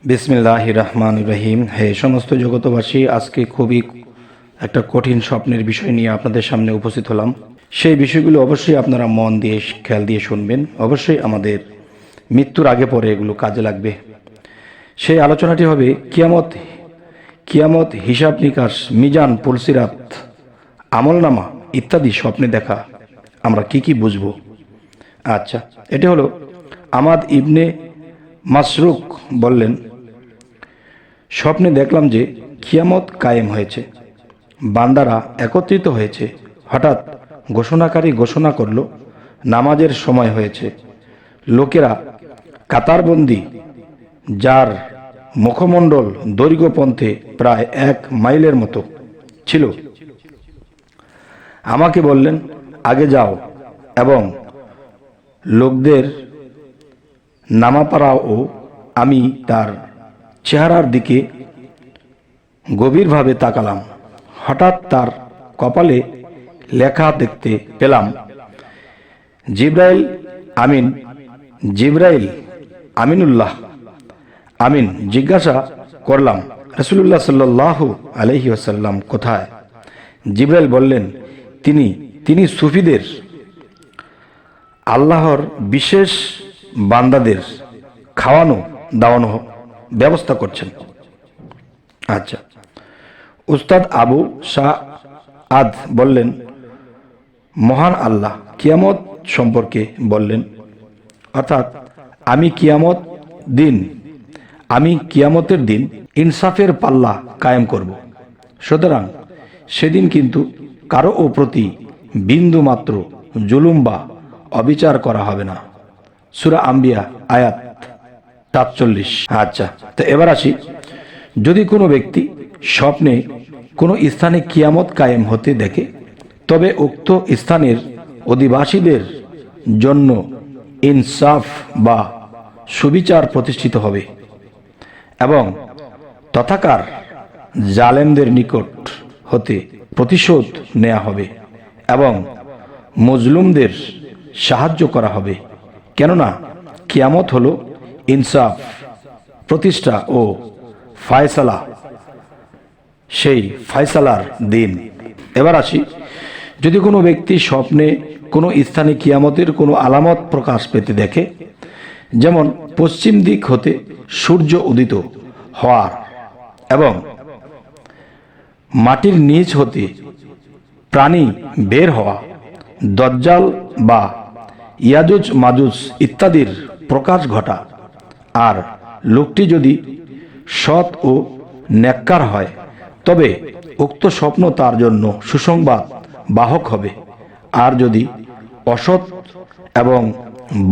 বিসমিল্লাহির রহমানির রহিম। হে সমস্ত জগতবাসী, আজকে খুবই একটা কঠিন স্বপ্নের বিষয় নিয়ে আপনাদের সামনে উপস্থিত হলাম। সেই বিষয়গুলো অবশ্যই আপনারা মন দিয়ে খেয়াল দিয়ে শুনবেন। অবশ্যই আমাদের মৃত্যুর আগে পরে এগুলো কাজে লাগবে। সেই আলোচনাটি হবে কিয়ামত, হিসাব নিকাশ, মিজান, পুলসিরাত, আমলনামা ইত্যাদি স্বপ্নে দেখা আমরা কি বুঝবো। আচ্ছা, এটা হলো আমাদ ইবনে মাসরুক বললেন, স্বপ্নে দেখলাম যে কিয়ামত কায়েম হয়েছে, বান্দারা একত্রিত হয়েছে। হঠাৎ ঘোষণাকারী ঘোষণা করল, নামাজের সময় হয়েছে। লোকেরা কাতারবন্দি, যার মুখমণ্ডল দৈর্ঘ্যপন্থে প্রায় 1 মাইলের মতো ছিল, আমাকে বললেন, আগে যাও এবং লোকদের নামা পাড়াও। আমি তার চেহারার দিকে গভীরভাবে তাকালাম। হঠাৎ তার কপালে লেখা দেখতে পেলাম, জিব্রাইল আমিনুল্লাহ আমিন। জিজ্ঞাসা করলাম, রাসূলুল্লাহ সাল্লাল্লাহু আলাইহি ওয়াসাল্লাম কোথায়? জিব্রাইল বললেন, তিনি সুফিদের, আল্লাহর বিশেষ বান্দাদের খাওয়ানো দাওয়ানো ব্যবস্থা করছেন। আচ্ছা, উস্তাদ আবু সাআদ বললেন, মহান আল্লাহ কিয়ামত সম্পর্কে বললেন, অর্থাৎ আমি কিয়ামতের দিন ইনসাফের পাল্লা কায়েম করব। সুতরাং সেদিন কিন্তু কারো প্রতি বিন্দু মাত্র জুলুম বা অবিচার করা হবে না। সূরা আম্বিয়া আয়াত ৪৭। আচ্ছা, তো এবার আসি, যদি কোনো ব্যক্তি স্বপ্নে কোনো স্থানে কিয়ামত কায়েম হতে দেখে, তবে উক্ত স্থানের অধিবাসীদের জন্য ইনসাফ বা সুবিচার প্রতিষ্ঠিত হবে এবং তথাকার জালেমদের নিকট হতে প্রতিশোধ নেওয়া হবে এবং মজলুমদের সাহায্য করা হবে। কেননা কিয়ামত হলো ইনসাফ প্রতিষ্ঠা ও ফায়সালা, সেই ফায়সালার দিন। এবার আসি, যদি কোনো ব্যক্তি স্বপ্নে কোনো স্থানে কিয়ামতের কোনো আলামত প্রকাশ পেতে দেখে, যেমন পশ্চিম দিক হতে সূর্য উদিত হওয়ার এবং মাটির নিচ হতে প্রাণী বের হওয়া, দজ্জাল বা ইয়াজুজ মাজুজ ইত্যাদির প্রকাশ ঘটা, আর লোকটি যদি সৎ ও নেককার হয়, তবে উক্ত স্বপ্ন তার জন্য সুসংবাদ বাহক হবে। আর যদি অসৎ এবং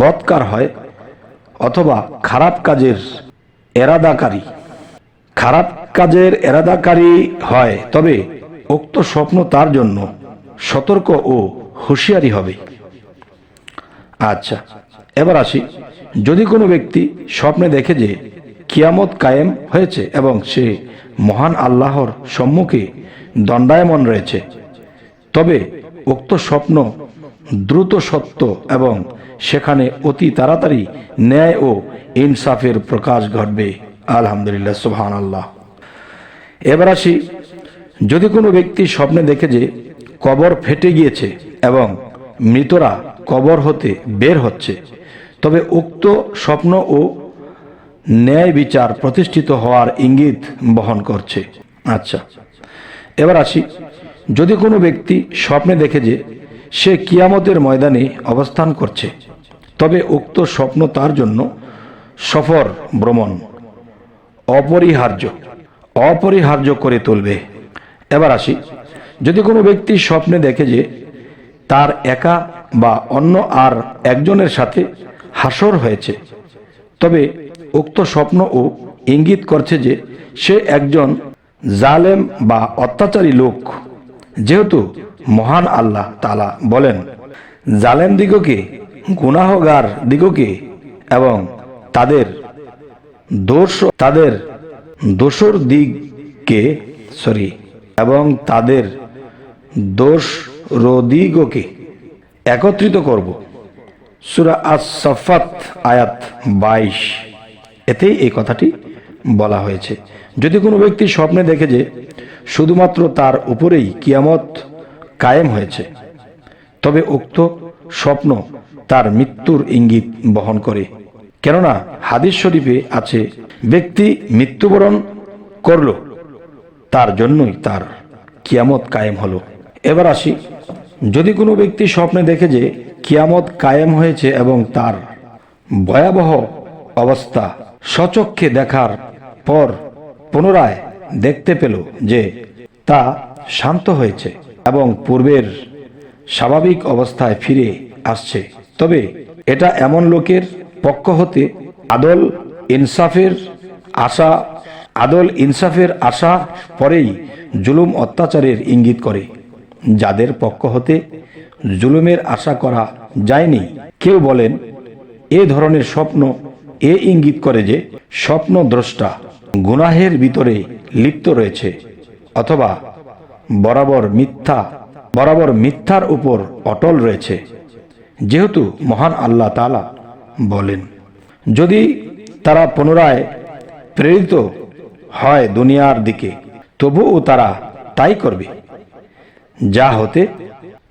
বদকার হয় অথবা খারাপ কাজের এরাদাকারী হয়, তবে উক্ত স্বপ্ন তার জন্য সতর্ক ও হুঁশিয়ারি হবে। আচ্ছা, এবার আসি, যদি কোনো ব্যক্তি স্বপ্নে দেখে যে কিয়ামত কায়েম হয়েছে এবং সে মহান আল্লাহর সম্মুখে দণ্ডায়মান রয়েছে, তবে উক্ত স্বপ্ন দ্রুত সত্য এবং সেখানে অতি তাড়াতাড়ি ন্যায় ও ইনসাফের প্রকাশ ঘটবে। আলহামদুলিল্লাহ, সুবহানাল্লাহ। এবার আসি, যদি কোনো ব্যক্তি স্বপ্নে দেখে যে কবর ফেটে গিয়েছে এবং মৃতরা কবর হতে বের হচ্ছে, তবে উক্ত স্বপ্ন ও ন্যায় বিচার প্রতিষ্ঠিত হওয়ার ইঙ্গিত বহন করছে। আচ্ছা, এবার আসি, যদি কোনো ব্যক্তি স্বপ্নে দেখে যে সে কিয়ামতের ময়দানে অবস্থান করছে, তবে উক্ত স্বপ্ন তার জন্য সফর ভ্রমণ অপরিহার্য করে তুলবে। এবার আসি, যদি কোনো ব্যক্তি স্বপ্নে দেখে যে তার একা বা অন্য আর একজনের সাথে হাসর হয়েছে, তবে উক্ত স্বপ্ন ও ইঙ্গিত করছে যে সে একজন জালেম বা অত্যাচারী লোক। যেহেতু মহান আল্লাহ তাআলা বলেন, জালেম দিগকে, গুনাহগার দিগকে এবং তাদের দোষরদিগকে একত্রিত করব। সূরা আস-সাফফাত আয়াত 22। এতেই এই কথাটি বলা হয়েছে। যদি কোনো ব্যক্তি স্বপ্নে দেখে যে শুধুমাত্র তার উপরেই কিয়ামত কায়েম হয়েছে, তবে উক্ত স্বপ্ন তার মৃত্যুর ইঙ্গিত বহন করে। কেননা হাদিস শরীফে আছে, ব্যক্তি মৃত্যুবরণ করল, তার জন্যই তার কিয়ামত কায়েম হলো। এবার আসি, যদি কোনো ব্যক্তি স্বপ্নে দেখে যে কিয়ামত কায়েম হয়েছে এবং তার ভয়াবহ অবস্থা স্বচক্ষে দেখার পর পুনরায় দেখতে পেল যে তা শান্ত হয়েছে এবং পূর্বের স্বাভাবিক অবস্থায় ফিরে আসছে, তবে এটা এমন লোকের পক্ষ হতে আদল ইনসাফের আশা পরেই জুলুম অত্যাচারের ইঙ্গিত করে। যাদের পক্ষ হতে জুলুমের আশা করা যায়নি, কেউ বলেন এ ধরনের স্বপ্ন এ ইঙ্গিত করে যে স্বপ্নদ্রষ্টা গুনাহের ভিতরে লিপ্ত রয়েছে অথবা বরাবর মিথ্যার উপর অটল রয়েছে। যেহেতু মহান আল্লাহ তাআলা বলেন, যদি তারা পুনরায় প্রেরিত হয় দুনিয়ার দিকে, তবুও তারা তাই করবে যা হতে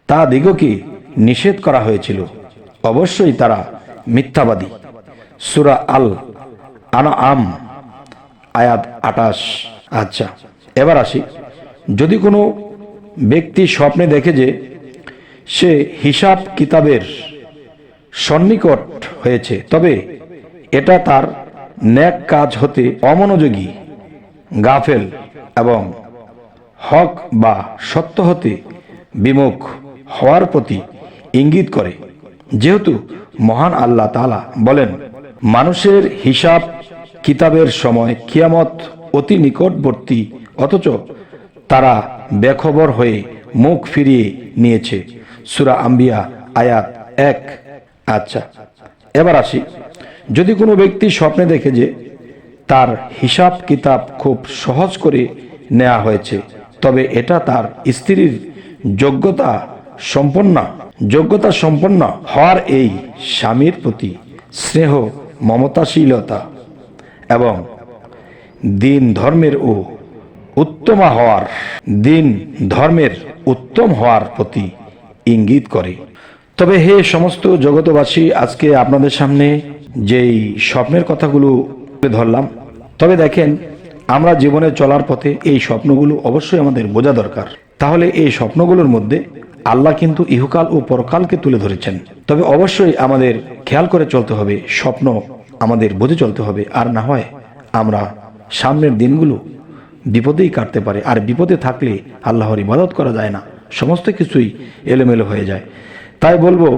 তা দিগকে নিষেধ করা হয়েছিল। অবশ্যই তারা মিথ্যাবাদী। সূরা আল আনআম আয়াত 28। আচ্ছা, এবার আসি, যদি কোনো ব্যক্তি স্বপ্নে দেখে যে সে হিসাব কিতাবের সন্নিকট হয়েছে, তবে এটা তার নেক কাজ হতে অমনোযোগী, গাফেল এবং হক বা সত্য হতে বিমুখ হওয়ার প্রতি ইঙ্গিত করে। যেহেতু মহান আল্লাহ তাআলা বলেন, মানুষের হিসাব কিতাবের সময় কিয়ামত অতি নিকটবর্তী, অথচ তারা বেখবর হয়ে মুখ ফিরিয়ে নিয়েছে। সূরা আম্বিয়া আয়াত 1। আচ্ছা, এবার আসি, যদি কোনো ব্যক্তি স্বপ্নে দেখে যে তার হিসাব কিতাব খুব সহজ করে নেওয়া হয়েছে, তবে এটা তার স্ত্রীর যোগ্যতা সম্পন্ন হওয়ার, এই স্বামীর প্রতি স্নেহ মমতাশীলতা এবং দিন ধর্মের উত্তম হওয়ার প্রতি ইঙ্গিত করে। তবে হে সমস্ত জগতবাসী, আজকে আপনাদের সামনে যেই স্বপ্নের কথাগুলো তুলে ধরলাম, তবে দেখেন, আমরা জীবনে চলার পথে এই স্বপ্নগুলো অবশ্যই আমাদের বোঝা দরকার। তাহলে এই স্বপ্নগুলোর মধ্যে আল্লাহ কিন্তু ইহকাল ও পরকালকে তুলে ধরেছেন। তবে অবশ্যই আমাদের খেয়াল করে চলতে হবে, স্বপ্ন আমাদের বুঝে চলতে হবে, আর না হয় আমরা সামনের দিনগুলো বিপদেই কাটতে পারে। আর বিপদে থাকলে আল্লাহর ইবাদত করা যায় না, সমস্ত কিছুই এলোমেলো হয়ে যায়। তাই বলবো,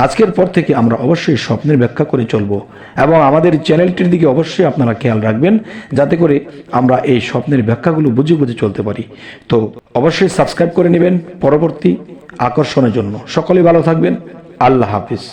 আজকের পর থেকে আমরা অবশ্যই স্বপ্নের ব্যাখ্যা করে চলবো এবং আমাদের চ্যানেলটির দিকে অবশ্যই আপনারা খেয়াল রাখবেন, যাতে করে আমরা এই স্বপ্নের ব্যাখ্যাগুলো বুঝে বুঝে চলতে পারি। তো অবশ্যই সাবস্ক্রাইব করে নেবেন পরবর্তী আকর্ষণের জন্য। সকলেই ভালো থাকবেন। আল্লাহ হাফিজ।